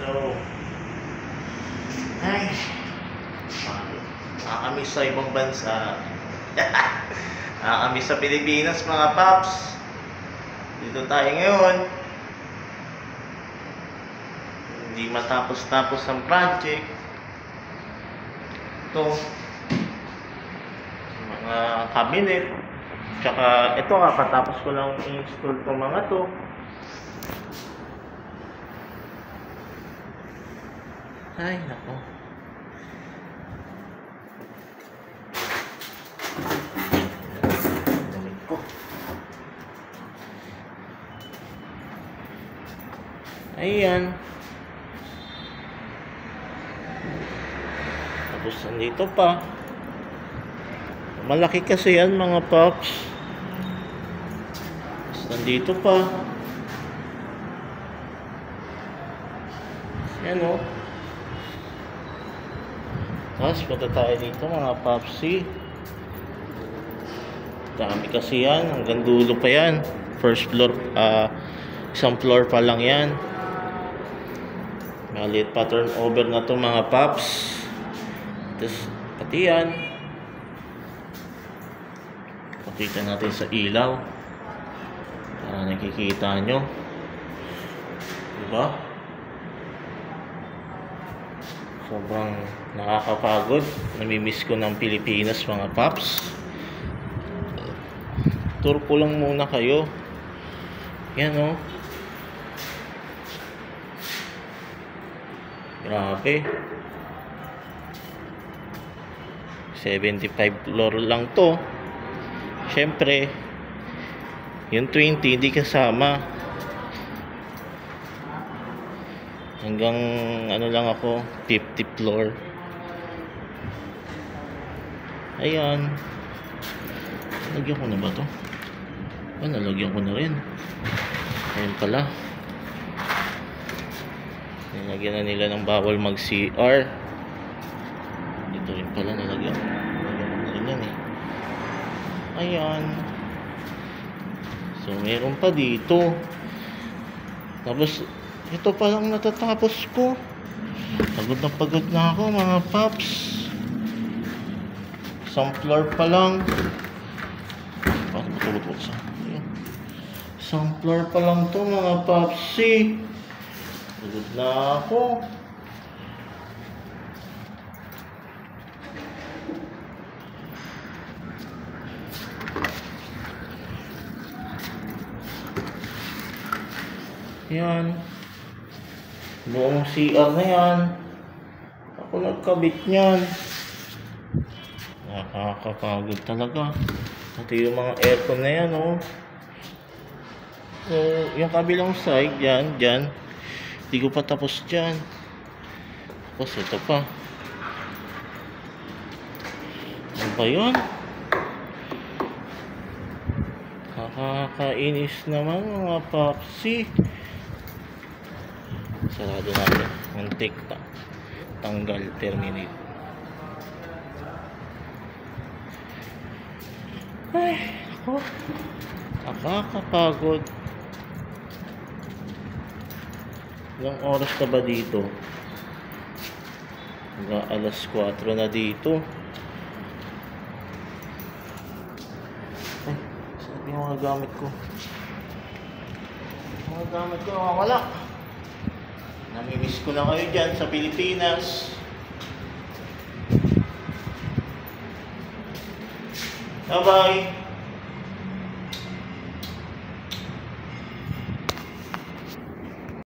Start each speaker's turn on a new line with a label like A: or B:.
A: So, ay, nakakamiss sa ibang bansa. Nakakamiss sa Pilipinas, mga paps. Dito tayo ngayon. Hindi matapos-tapos ang project. Ito, mga cabinet. Tsaka ito, kapatapos ko lang i-install itong mga to. Ay, nako. Damit ko. Ayan. Tapos nandito pa. Malaki kasi yan, mga pops. Tapos nandito pa. Yan o. Tapos punta tayo dito, mga popsy. Dami kasi yan. Hanggang dulo pa yan. First floor, isang floor pa lang yan. Maliit pa turnover na to, mga pops. Tapos pati yan. Pakita natin sa ilaw para nakikita nyo, diba? Sobrang nakakapagod. Namimiss ko ng Pilipinas, mga paps. Tour ko lang muna kayo. Yan o. Grabe. 75 floor lang to. Siyempre, yung 20 hindi kasama. Hanggang ano lang ako, 50 floor. Ayan. Nalagyan ko na ba to? Nalagyan ko na rin. Ayan pala. Nilagyan na nila ng bawal mag CR. Dito rin pala nalagyan. Nalagyan ko na rin yan eh. Ayan. So meron pa dito. Tapos ito pa lang natatapos ko. Pagod na ako, mga paps. Isang floor pa lang. Paano matulog sa? Isang floor pa lang to, mga papsy. Pagod na ako. Yan. Buong CR na yan. Ako nagkabit niyan. Nakakapagod talaga. Pati yung mga aircon na yan, oh. So, yung kabilang side, yan, dyan. Hindi ko pa tapos dyan. Tapos ito pa. Ano ba yun? Nakakainis naman, mga papsi. Sarado natin. Muntik na. Tanggal, terminate. Ay, ako. Nakakapagod. Ilang oras na ba dito? Hanggang alas 4 na dito. Ay, saan yung mga gamit ko? Mga gamit ko nakawala. Namimiss ko na kayo dyan sa Pilipinas. Bye-bye.